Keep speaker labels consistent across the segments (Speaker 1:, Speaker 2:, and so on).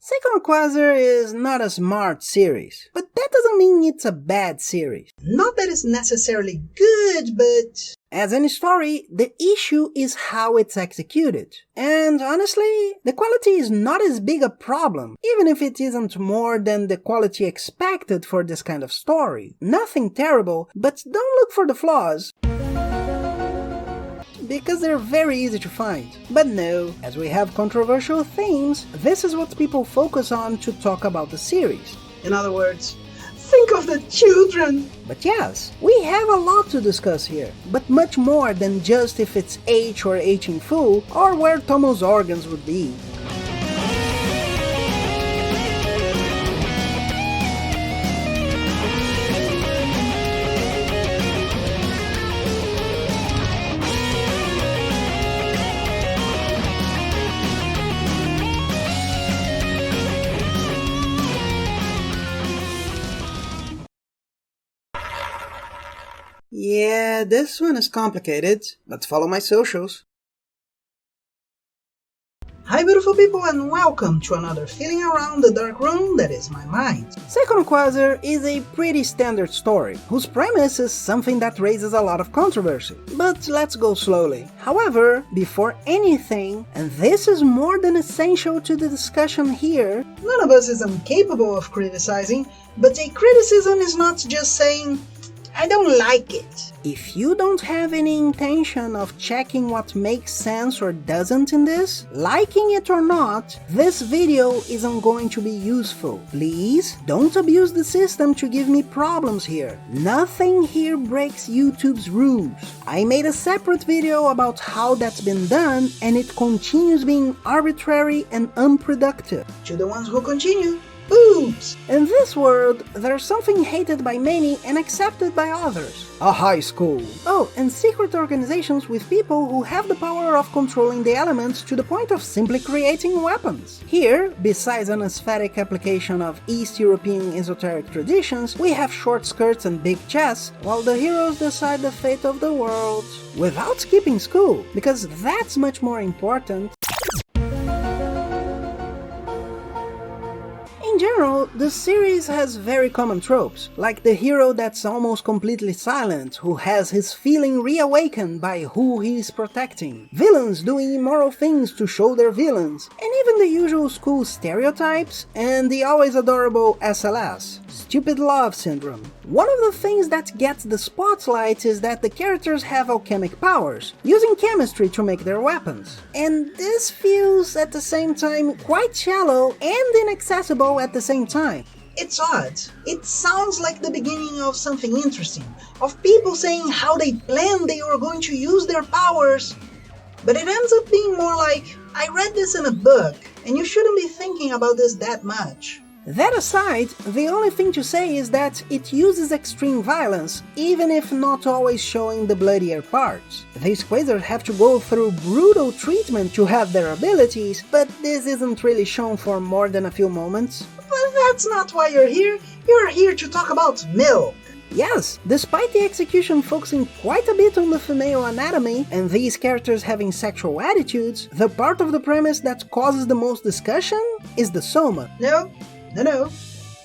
Speaker 1: Seikon Qwaser is not a smart series, but that doesn't mean it's a bad series.
Speaker 2: Not that it's necessarily good, but...
Speaker 1: As any story, the issue is how it's executed. And honestly, the quality is not as big a problem, even if it isn't more than the quality expected for this kind of story. Nothing terrible, but don't look for the flaws, because they're very easy to find. But no, as we have controversial themes, this is what people focus on to talk about the series.
Speaker 2: In other words, think of the children!
Speaker 1: But yes, we have a lot to discuss here, but much more than just if it's H or H in full, or where Tomo's organs would be. Yeah, this one is complicated, but follow my socials.
Speaker 2: Hi beautiful people and welcome to another feeling around the dark room that is my mind.
Speaker 1: Seikon Qwaser is a pretty standard story, whose premise is something that raises a lot of controversy. But let's go slowly. However, before anything, and this is more than essential to the discussion here,
Speaker 2: none of us is incapable of criticizing, but a criticism is not just saying, I don't like it.
Speaker 1: If you don't have any intention of checking what makes sense or doesn't in this, liking it or not, this video isn't going to be useful. Please don't abuse the system to give me problems here. Nothing here breaks YouTube's rules. I made a separate video about how that's been done, and it continues being arbitrary and unproductive.
Speaker 2: To the ones who continue, oops!
Speaker 1: In this world, there's something hated by many and accepted by others. A high school. Oh, and secret organizations with people who have the power of controlling the elements to the point of simply creating weapons. Here, besides an aesthetic application of East European esoteric traditions, we have short skirts and big chests, while the heroes decide the fate of the world. Without skipping school, because that's much more important. In general, the series has very common tropes, like the hero that's almost completely silent, who has his feeling reawakened by who he is protecting, villains doing immoral things to show they're villains, and even the usual school stereotypes, and the always adorable SLS, stupid love syndrome. One of the things that gets the spotlight is that the characters have alchemic powers, using chemistry to make their weapons. And this feels at the same time quite shallow and inaccessible at the same time.
Speaker 2: It's odd. It sounds like the beginning of something interesting, of people saying how they planned they were going to use their powers. But it ends up being more like, I read this in a book, and you shouldn't be thinking about this that much.
Speaker 1: That aside, the only thing to say is that it uses extreme violence, even if not always showing the bloodier parts. These Qwasers have to go through brutal treatment to have their abilities, but this isn't really shown for more than a few moments.
Speaker 2: But that's not why you're here. You're here to talk about milk.
Speaker 1: Yes, despite the execution focusing quite a bit on the female anatomy, and these characters having sexual attitudes, the part of the premise that causes the most discussion is the soma.
Speaker 2: No,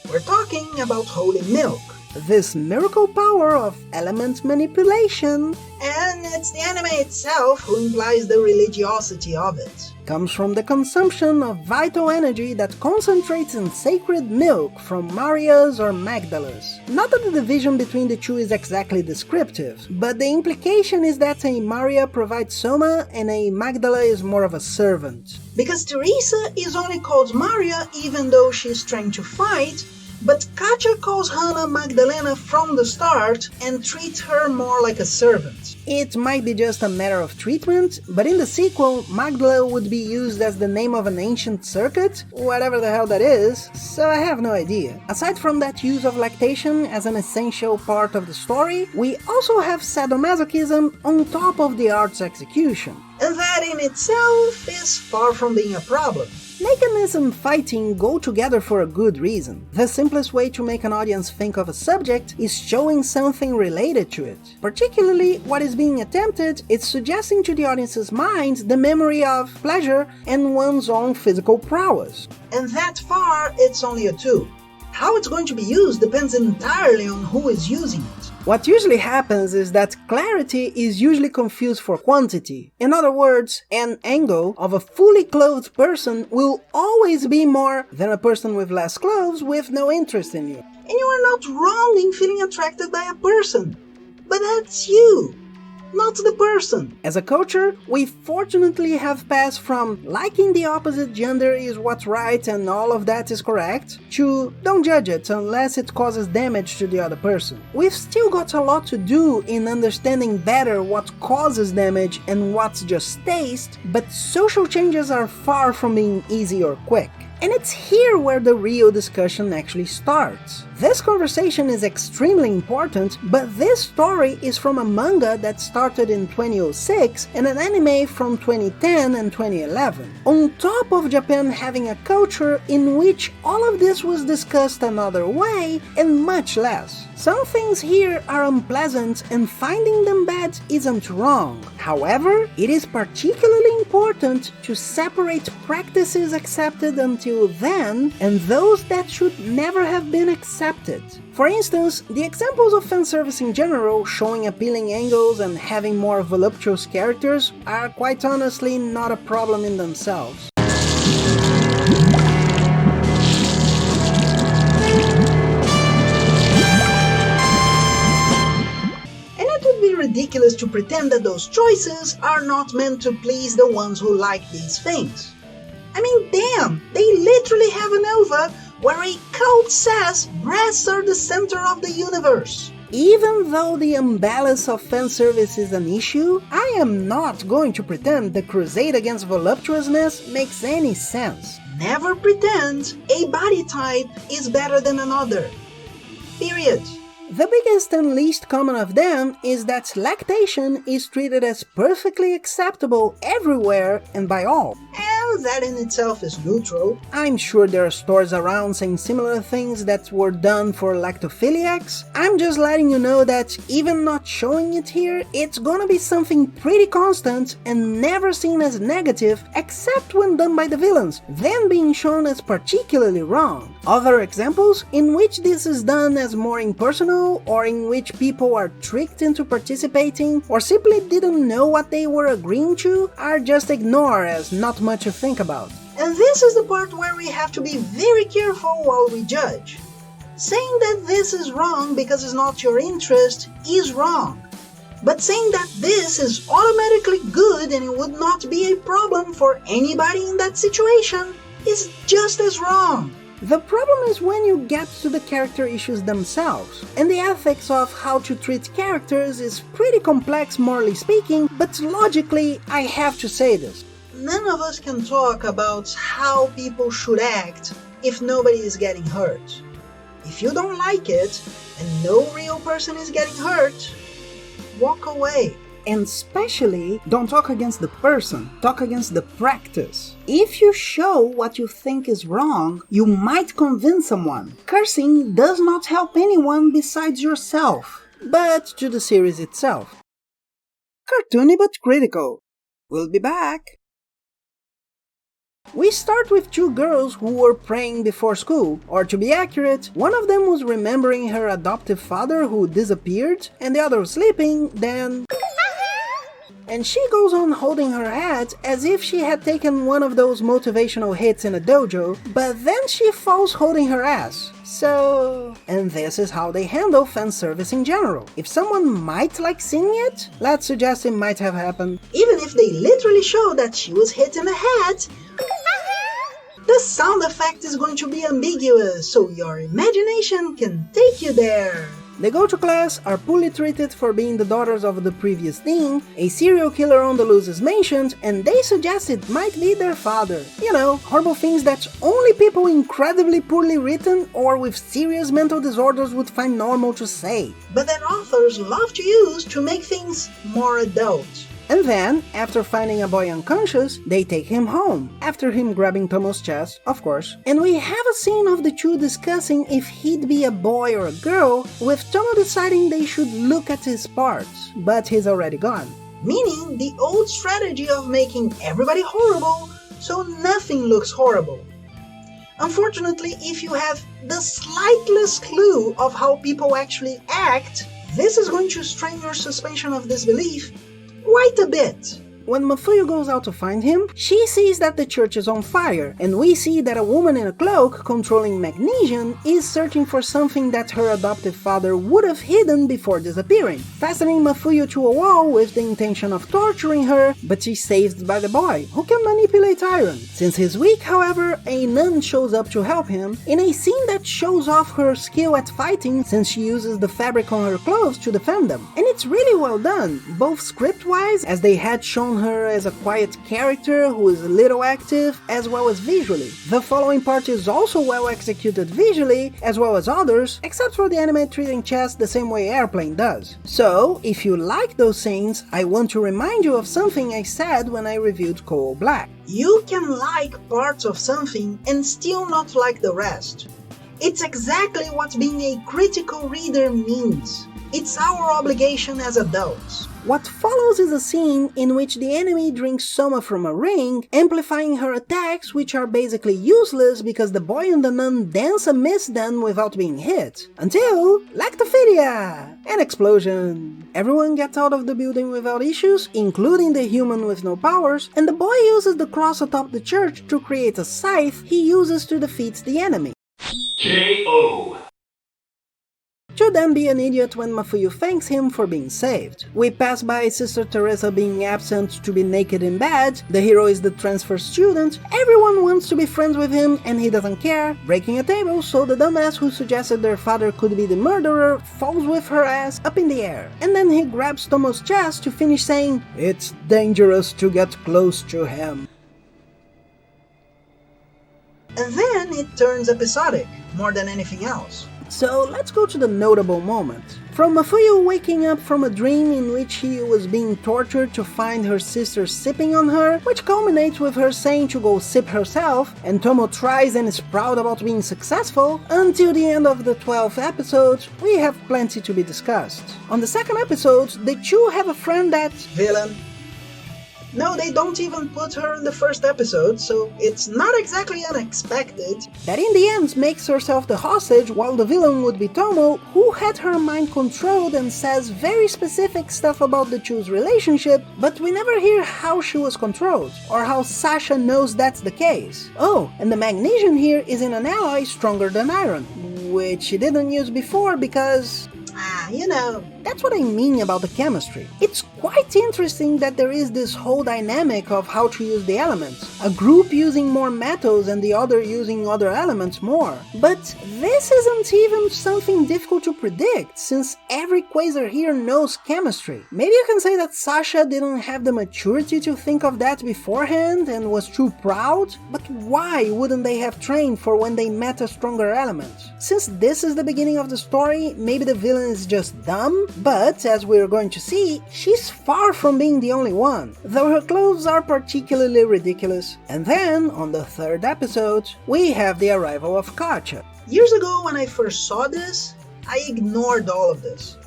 Speaker 2: we're talking about holy milk.
Speaker 1: This miracle power of element manipulation,
Speaker 2: and it's the anime itself who implies the religiosity of it.
Speaker 1: Comes from the consumption of vital energy that concentrates in sacred milk from Marias or Magdalas. Not that the division between the two is exactly descriptive, but the implication is that a Maria provides soma and a Magdala is more of a servant.
Speaker 2: Because Teresa is only called Maria even though she's trying to fight, but Katja calls Hannah Magdalena from the start and treats her more like a servant.
Speaker 1: It might be just a matter of treatment, but in the sequel, Magdala would be used as the name of an ancient circuit, whatever the hell that is, so I have no idea. Aside from that use of lactation as an essential part of the story, we also have sadomasochism on top of the art's execution.
Speaker 2: And that in itself is far from being a problem.
Speaker 1: Nakedness and fighting go together for a good reason. The simplest way to make an audience think of a subject is showing something related to it. Particularly, what is being attempted is suggesting to the audience's mind the memory of pleasure and one's own physical prowess.
Speaker 2: And that far, it's only a 2. How it's going to be used depends entirely on who is using it.
Speaker 1: What usually happens is that clarity is usually confused for quantity. In other words, an angle of a fully clothed person will always be more than a person with less clothes with no interest in you.
Speaker 2: And you are not wrong in feeling attracted by a person. But that's you, not the person.
Speaker 1: As a culture, we fortunately have passed from liking the opposite gender is what's right and all of that is correct, to don't judge it unless it causes damage to the other person. We've still got a lot to do in understanding better what causes damage and what's just taste, but social changes are far from being easy or quick. And it's here where the real discussion actually starts. This conversation is extremely important, but this story is from a manga that started in 2006 and an anime from 2010 and 2011. On top of Japan having a culture in which all of this was discussed another way and much less. Some things here are unpleasant and finding them bad isn't wrong. However, it is particularly important to separate practices accepted until then and those that should never have been accepted. For instance, the examples of fanservice in general, showing appealing angles and having more voluptuous characters, are quite honestly not a problem in themselves.
Speaker 2: Ridiculous to pretend that those choices are not meant to please the ones who like these things. I mean, damn, they literally have an OVA where a cult says breasts are the center of the universe.
Speaker 1: Even though the imbalance of fanservice is an issue, I am not going to pretend the crusade against voluptuousness makes any sense.
Speaker 2: Never pretend a body type is better than another. Period.
Speaker 1: The biggest and least common of them is that lactation is treated as perfectly acceptable everywhere and by all.
Speaker 2: And that in itself is neutral.
Speaker 1: I'm sure there are stories around saying similar things that were done for lactophiliacs. I'm just letting you know that even not showing it here, it's gonna be something pretty constant and never seen as negative except when done by the villains, then being shown as particularly wrong. Other examples in which this is done as more impersonal or in which people are tricked into participating or simply didn't know what they were agreeing to are just ignored as not much to think about.
Speaker 2: And this is the part where we have to be very careful while we judge. Saying that this is wrong because it's not your interest is wrong. But saying that this is automatically good and it would not be a problem for anybody in that situation is just as wrong.
Speaker 1: The problem is when you get to the character issues themselves, and the ethics of how to treat characters is pretty complex morally speaking, but logically I have to say this.
Speaker 2: None of us can talk about how people should act if nobody is getting hurt. If you don't like it, and no real person is getting hurt, walk away.
Speaker 1: And especially, don't talk against the person, talk against the practice. If you show what you think is wrong, you might convince someone. Cursing does not help anyone besides yourself. But to the series itself. Cartoony but critical. We'll be back. We start with two girls who were praying before school, or to be accurate, one of them was remembering her adoptive father who disappeared, and the other was sleeping, then... And she goes on holding her head as if she had taken one of those motivational hits in a dojo, but then she falls holding her ass. So... And this is how they handle fanservice in general. If someone might like seeing it, let's suggest it might have happened.
Speaker 2: Even if they literally show that she was hit in the head, the sound effect is going to be ambiguous, so your imagination can take you there.
Speaker 1: They go to class, are poorly treated for being the daughters of the previous dean, a serial killer on the loose is mentioned, and they suggest it might be their father. You know, horrible things that only people incredibly poorly written or with serious mental disorders would find normal to say.
Speaker 2: But that authors love to use to make things more adult.
Speaker 1: And then, after finding a boy unconscious, they take him home, after him grabbing Tomo's chest, of course. And we have a scene of the two discussing if he'd be a boy or a girl, with Tomo deciding they should look at his parts, but he's already gone.
Speaker 2: Meaning the old strategy of making everybody horrible so nothing looks horrible. Unfortunately, if you have the slightest clue of how people actually act, this is going to strain your suspension of disbelief quite a bit.
Speaker 1: When Mafuyu goes out to find him, she sees that the church is on fire, and we see that a woman in a cloak controlling magnesium is searching for something that her adoptive father would have hidden before disappearing, fastening Mafuyu to a wall with the intention of torturing her, but she's saved by the boy, who can manipulate iron. Since he's weak, however, a nun shows up to help him, in a scene that shows off her skill at fighting since she uses the fabric on her clothes to defend them. And it's really well done, both script-wise, as they had shown her as a quiet character who is a little active, as well as visually. The following part is also well executed visually, as well as others, except for the anime treating chess the same way Airplane does. So, if you like those scenes, I want to remind you of something I said when I reviewed Coal Black.
Speaker 2: You can like parts of something and still not like the rest. It's exactly what being a critical reader means. It's our obligation as adults.
Speaker 1: What follows is a scene in which the enemy drinks Soma from a ring, amplifying her attacks, which are basically useless because the boy and the nun dance amidst them without being hit. Until Lactophilia! An explosion. Everyone gets out of the building without issues, including the human with no powers, and the boy uses the cross atop the church to create a scythe he uses to defeat the enemy.
Speaker 3: K.O.
Speaker 1: To then be an idiot when Mafuyu thanks him for being saved. We pass by Sister Teresa being absent to be naked in bed, the hero is the transfer student, everyone wants to be friends with him and he doesn't care, breaking a table so the dumbass who suggested their father could be the murderer falls with her ass up in the air. And then he grabs Tomo's chest to finish saying, "It's dangerous to get close to him."
Speaker 2: And then it turns episodic, more than anything else.
Speaker 1: So let's go to the notable moment. From Mafuyu waking up from a dream in which he was being tortured to find her sister sipping on her, which culminates with her saying to go sip herself, and Tomo tries and is proud about being successful, until the end of the 12th episode, we have plenty to be discussed. On the second episode, the two have a friend that...
Speaker 2: Villain. No, they don't even put her in the first episode, so it's not exactly unexpected.
Speaker 1: That in the end makes herself the hostage, while the villain would be Tomo, who had her mind controlled and says very specific stuff about the two's relationship, but we never hear how she was controlled, or how Sasha knows that's the case. Oh, and the magnesium here is in an alloy stronger than iron, which she didn't use before because...
Speaker 2: you know.
Speaker 1: That's what I mean about the chemistry. It's quite interesting that there is this whole dynamic of how to use the elements. A group using more metals and the other using other elements more. But this isn't even something difficult to predict, since every Qwaser here knows chemistry. Maybe you can say that Sasha didn't have the maturity to think of that beforehand and was too proud, but why wouldn't they have trained for when they met a stronger element? Since this is the beginning of the story, maybe the villain is just dumb, but as we're going to see, she's far from being the only one, though her clothes are particularly ridiculous. And then, on the third episode, we have the arrival of Katja.
Speaker 2: Years ago when I first saw this, I ignored all of this.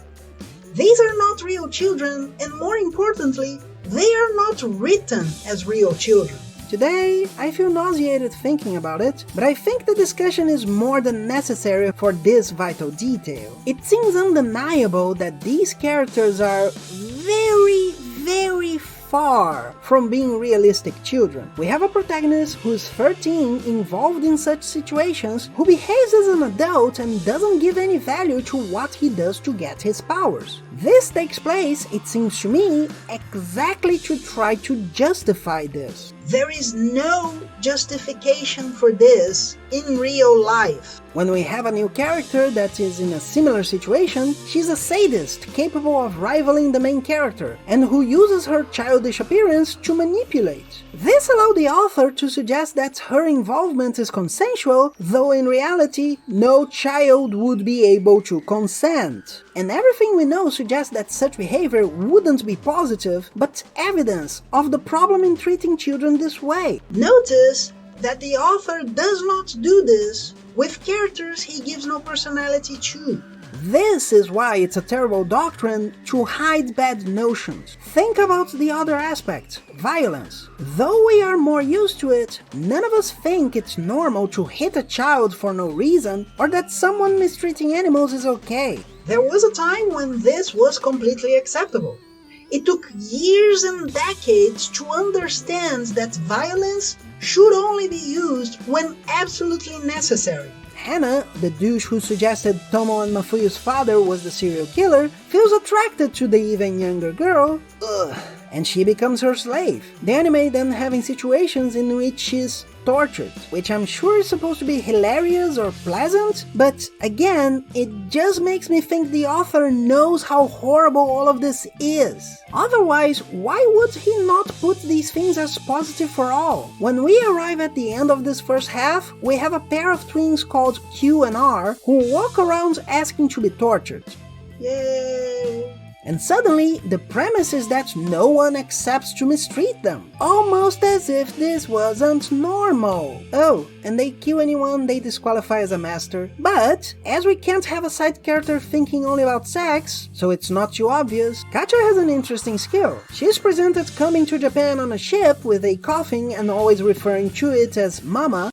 Speaker 2: These are not real children, and more importantly, they are not written as real children.
Speaker 1: Today, I feel nauseated thinking about it, but I think the discussion is more than necessary for this vital detail. It seems undeniable that these characters are very far from being realistic children. We have a protagonist who's 13, involved in such situations, who behaves as an adult and doesn't give any value to what he does to get his powers. This takes place, it seems to me, exactly to try to justify this.
Speaker 2: There is no justification for this in real life.
Speaker 1: When we have a new character that is in a similar situation, she's a sadist capable of rivaling the main character, and who uses her childish appearance to manipulate. This allowed the author to suggest that her involvement is consensual, though in reality, no child would be able to consent. And everything we know suggests that such behavior wouldn't be positive, but evidence of the problem in treating children this way.
Speaker 2: Notice that the author does not do this with characters he gives no personality to.
Speaker 1: This is why it's a terrible doctrine to hide bad notions. Think about the other aspect, violence. Though we are more used to it, none of us think it's normal to hit a child for no reason, or that someone mistreating animals is okay.
Speaker 2: There was a time when this was completely acceptable. It took years and decades to understand that violence should only be used when absolutely necessary.
Speaker 1: Hannah, the douche who suggested Tomo and Mafuyu's father was the serial killer, feels attracted to the even younger girl, and she becomes her slave. The anime then having situations in which she's tortured, which I'm sure is supposed to be hilarious or pleasant, but again, it just makes me think the author knows how horrible all of this is. Otherwise, why would he not put these things as positive for all? When we arrive at the end of this first half, we have a pair of twins called Q and R who walk around asking to be tortured.
Speaker 2: Yay!
Speaker 1: And suddenly, the premise is that no one accepts to mistreat them. Almost as if this wasn't normal. Oh, and they kill anyone they disqualify as a master. But, as we can't have a side character thinking only about sex, so it's not too obvious, Katja has an interesting skill. She's presented coming to Japan on a ship with a coffin and always referring to it as Mama.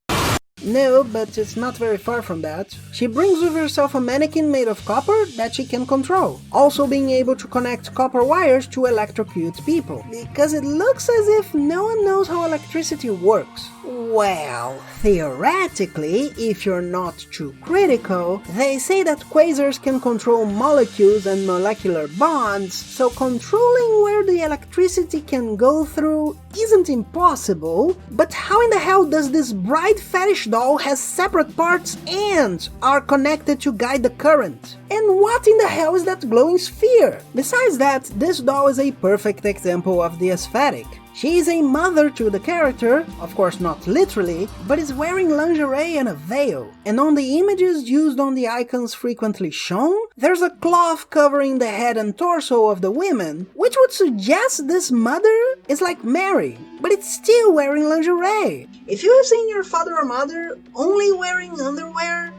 Speaker 1: No, but it's not very far from that. She brings with herself a mannequin made of copper that she can control, also being able to connect copper wires to electrocute people, because it looks as if no one knows how electricity works. Well, theoretically, if you're not too critical, they say that quasars can control molecules and molecular bonds, so controlling where the electricity can go through isn't impossible, but how in the hell does this bride fetish doll has separate parts and are connected to guide the current? And what in the hell is that glowing sphere? Besides that, this doll is a perfect example of the aesthetic. She is a mother to the character, of course not literally, but is wearing lingerie and a veil. And on the images used on the icons frequently shown, there's a cloth covering the head and torso of the women, which would suggest this mother is like Mary, but it's still wearing lingerie.
Speaker 2: If you have seen your father or mother only wearing underwear,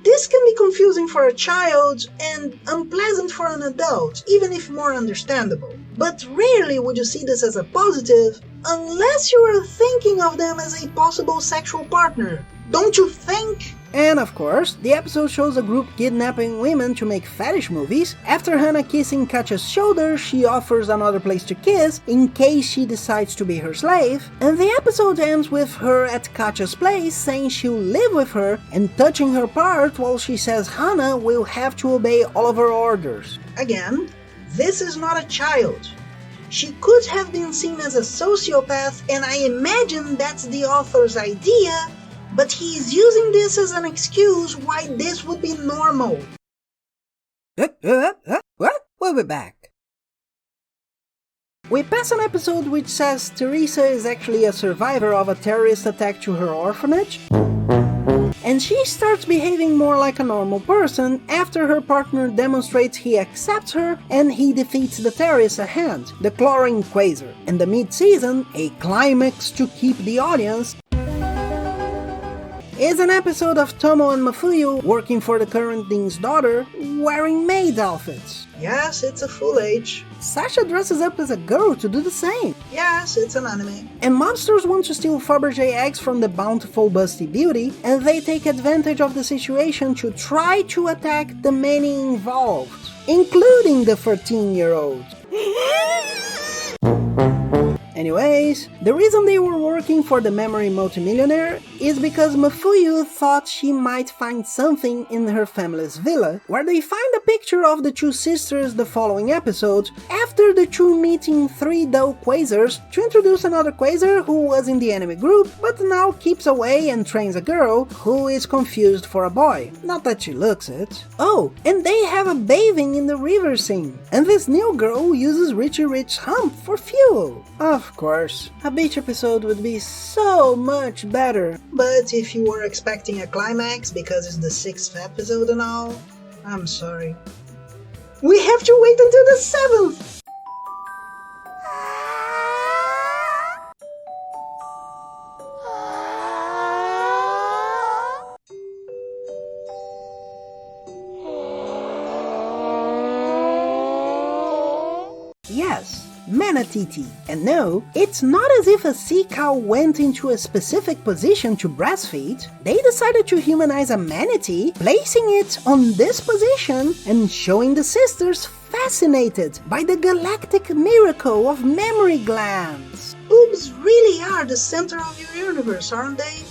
Speaker 2: this can be confusing for a child and unpleasant for an adult, even if more understandable. But rarely would you see this as a positive, unless you are thinking of them as a possible sexual partner. Don't you think?
Speaker 1: And of course, the episode shows a group kidnapping women to make fetish movies. After Hannah kissing Katja's shoulder, she offers another place to kiss in case she decides to be her slave, and the episode ends with her at Katja's place saying she'll live with her and touching her part while she says Hannah will have to obey all of her orders.
Speaker 2: Again, this is not a child. She could have been seen as a sociopath, and I imagine that's the author's idea, but he's using this as an excuse why this would be normal.
Speaker 1: What? We'll be back. We pass an episode which says Teresa is actually a survivor of a terrorist attack to her orphanage, and she starts behaving more like a normal person after her partner demonstrates he accepts her and he defeats the terrorist at hand, the chlorine Qwaser, and the mid-season, a climax to keep the audience, is an episode of Tomo and Mafuyu working for the current dean's daughter, wearing maid outfits.
Speaker 2: Yes, it's a full age.
Speaker 1: Sasha dresses up as a girl to do the same.
Speaker 2: Yes, it's an anime.
Speaker 1: And mobsters want to steal Fabergé eggs from the bountiful Busty Beauty, and they take advantage of the situation to try to attack the many involved, including the 13-year-old. Anyways, the reason they were working for the memory multimillionaire is because Mafuyu thought she might find something in her family's villa, where they find a picture of the two sisters the following episode, after the two meeting 3 dull Qwasers to introduce another Qwaser who was in the enemy group, but now keeps away and trains a girl who is confused for a boy. Not that she looks it. Oh, and they have a bathing in the river scene, and this new girl uses Richie Rich's hump for fuel. Of course, a beach episode would be so much better.
Speaker 2: But if you were expecting a climax because it's the 6th episode and all, I'm sorry. We have to wait until the 7th!
Speaker 1: Yes, Manatiti. And no, it's not as if a sea cow went into a specific position to breastfeed. They decided to humanize a manatee, placing it on this position and showing the sisters fascinated by the galactic miracle of memory glands.
Speaker 2: Boobs really are the center of your universe, aren't they?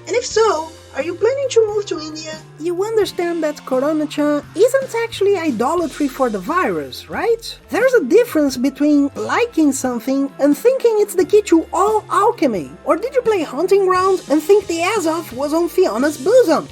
Speaker 2: And if so, are you planning to move to India?
Speaker 1: You understand that Corona-chan isn't actually idolatry for the virus, right? There's a difference between liking something and thinking it's the key to all alchemy. Or did you play Hunting Ground and think the Azov was on Fiona's bosom?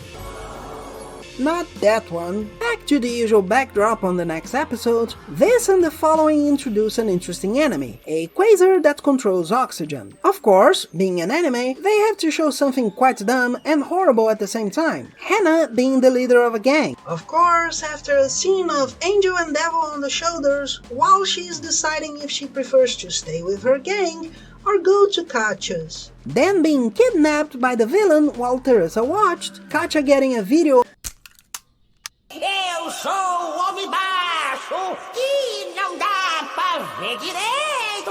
Speaker 1: Not that one. Back to the usual backdrop on the next episode, this and the following introduce an interesting enemy, a Qwaser that controls oxygen. Of course, being an anime, they have to show something quite dumb and horrible at the same time, Hannah being the leader of a gang.
Speaker 2: Of course, after a scene of Angel and Devil on the shoulders, while she's deciding if she prefers to stay with her gang or go to Katya's.
Speaker 1: Then being kidnapped by the villain while Teresa watched, Katya getting a video
Speaker 4: Eu sou o homem baixo e não dá pra ver direito.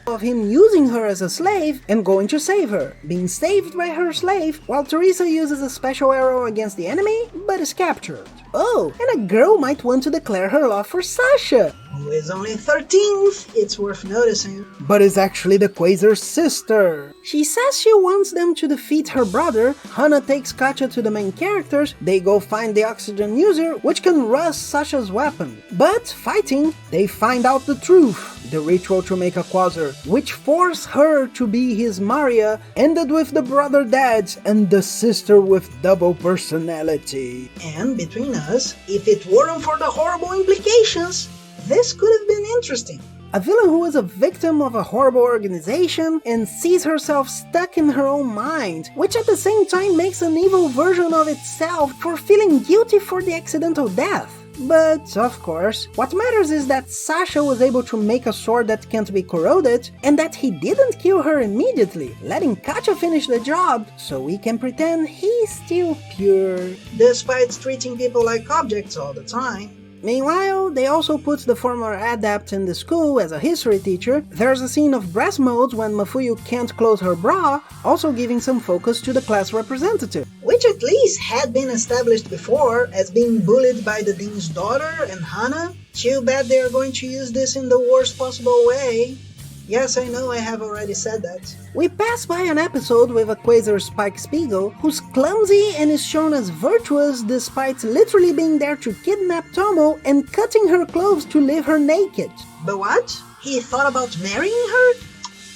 Speaker 1: Of him using her as a slave and going to save her, being saved by her slave while Teresa uses a special arrow against the enemy but is captured. Oh, and a girl might want to declare her love for Sasha,
Speaker 2: Who is only 13th, it's worth noticing.
Speaker 1: but is actually the Qwaser's sister. She says she wants them to defeat her brother. Hana takes Katya to the main characters, they go find the oxygen user, which can rust Sasha's weapon. But fighting, they find out the truth. The ritual to make a Qwaser, which forced her to be his Maria, ended with the brother dead and the sister with double personality.
Speaker 2: And between us, if it weren't for the horrible implications, this could have been interesting.
Speaker 1: A villain who is a victim of a horrible organization and sees herself stuck in her own mind, which at the same time makes an evil version of itself for feeling guilty for the accidental death. But, of course, what matters is that Sasha was able to make a sword that can't be corroded, and that he didn't kill her immediately, letting Katya finish the job, so we can pretend he's still pure.
Speaker 2: Despite treating people like objects all the time.
Speaker 1: Meanwhile, they also put the former adept in the school as a history teacher. There's a scene of breast modes when Mafuyu can't close her bra, also giving some focus to the class representative.
Speaker 2: Which at least had been established before as being bullied by the dean's daughter and Hana. Too bad they are going to use this in the worst possible way. Yes, I know I have already said that.
Speaker 1: We pass by an episode with a Qwaser Spike Spiegel, who's clumsy and is shown as virtuous despite literally being there to kidnap Tomo and cutting her clothes to leave her naked.
Speaker 2: But what? He thought about marrying her?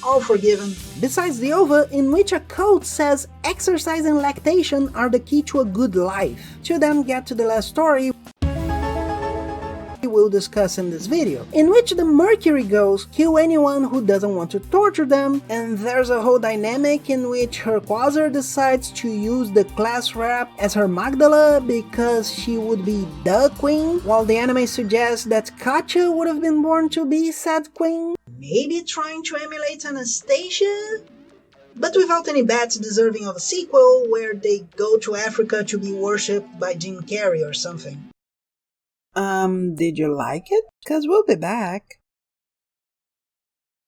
Speaker 2: All forgiven.
Speaker 1: Besides the OVA, in which a quote says exercise and lactation are the key to a good life. To then get to the last story we'll discuss in this video, in which the Mercury Girls kill anyone who doesn't want to torture them, and there's a whole dynamic in which her Qwaser decides to use the class rep as her Magdala because she would be the queen, while the anime suggests that Katya would have been born to be said queen.
Speaker 2: Maybe trying to emulate Anastasia? But without any bats deserving of a sequel where they go to Africa to be worshipped by Jim Carrey or something.
Speaker 1: Did you like it? 'Cause we'll be back.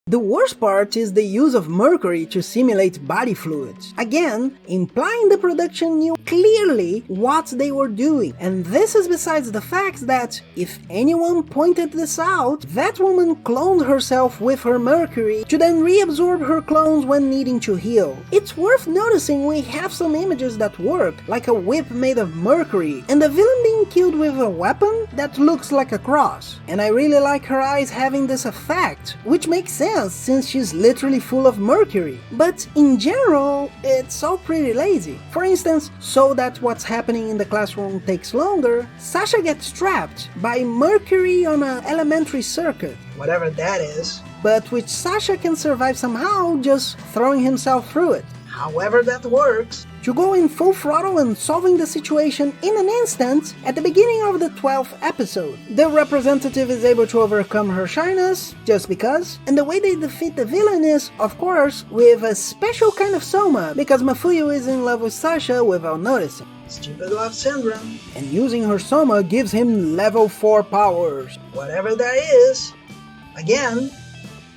Speaker 1: The worst part is the use of mercury to simulate body fluids, again implying the production knew clearly what they were doing, and this is besides the fact that, if anyone pointed this out, that woman cloned herself with her mercury to then reabsorb her clones when needing to heal. It's worth noticing we have some images that work, like a whip made of mercury, and the villain being killed with a weapon that looks like a cross. And I really like her eyes having this effect, which makes sense since she's literally full of mercury. But in general, it's all pretty lazy. For instance, so that what's happening in the classroom takes longer, Sasha gets trapped by mercury on an elementary circuit,
Speaker 2: Whatever that is.
Speaker 1: but which Sasha can survive somehow just throwing himself through it.
Speaker 2: However that works.
Speaker 1: To go in full throttle and solving the situation in an instant, at the beginning of the 12th episode, the representative is able to overcome her shyness, just because, and the way they defeat the villain is, of course, with a special kind of soma, because Mafuyu is in love with Sasha without noticing.
Speaker 2: Stupid love syndrome.
Speaker 1: And using her soma gives him level 4 powers.
Speaker 2: Whatever that is. Again,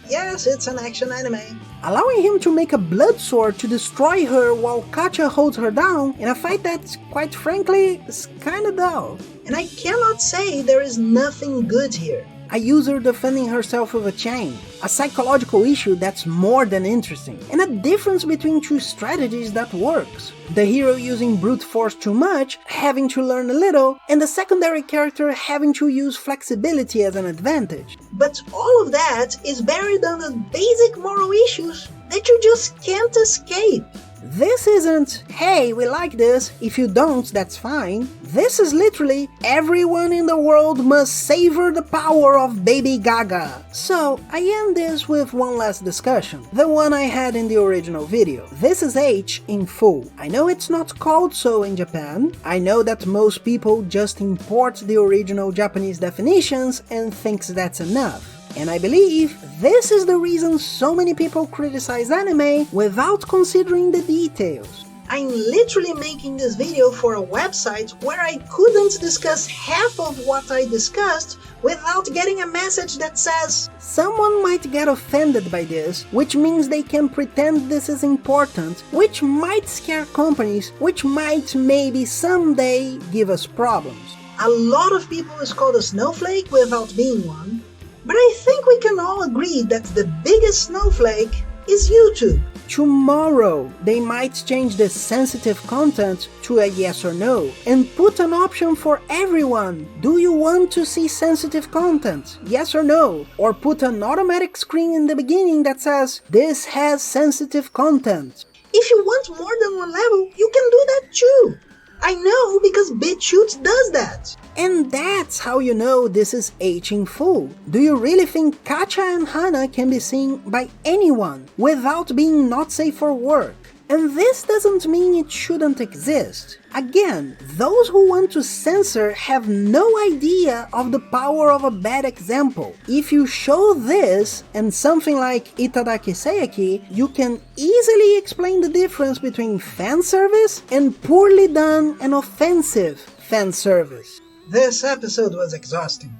Speaker 2: yes, it's an action anime.
Speaker 1: Allowing him to make a blood sword to destroy her while Katja holds her down in a fight that, quite frankly, is kinda dull.
Speaker 2: And I cannot say there is nothing good here.
Speaker 1: A user defending herself with a chain, a psychological issue that's more than interesting, and a difference between two strategies that works. The hero using brute force too much, having to learn a little, and the secondary character having to use flexibility as an advantage.
Speaker 2: But all of that is buried under basic moral issues that you just can't escape.
Speaker 1: This isn't, hey, we like this, if you don't, that's fine. This is literally, everyone in the world must savor the power of Baby Gaga. So, I end this with one last discussion, the one I had in the original video. This is H in full. I know it's not called so in Japan. I know that most people just import the original Japanese definitions and thinks that's enough. And I believe this is the reason so many people criticize anime without considering the details.
Speaker 2: I'm literally making this video for a website where I couldn't discuss half of what I discussed without getting a message that says,
Speaker 1: someone might get offended by this, which means they can pretend this is important, which might scare companies, which might maybe someday give us problems.
Speaker 2: a lot of people is called a snowflake without being one. But I think we can all agree that the biggest snowflake is YouTube.
Speaker 1: Tomorrow, they might change the sensitive content to a yes or no, and put an option for everyone. Do you want to see sensitive content? Yes or no? Or put an automatic screen in the beginning that says, this has sensitive content.
Speaker 2: If you want more than one level, you can do that too. I know because BitChute does that.
Speaker 1: And that's how you know this is H in full. Do you really think Katja and Hana can be seen by anyone without being not safe for work? And this doesn't mean it shouldn't exist. Again, those who want to censor have no idea of the power of a bad example. If you show this and something like Itadaki Seiki, you can easily explain the difference between fan service and poorly done and offensive fan service.
Speaker 2: This episode was exhausting.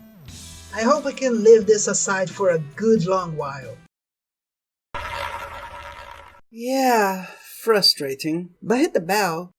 Speaker 2: I hope we can leave this aside for a good long while.
Speaker 1: Yeah, frustrating. But hit the bell.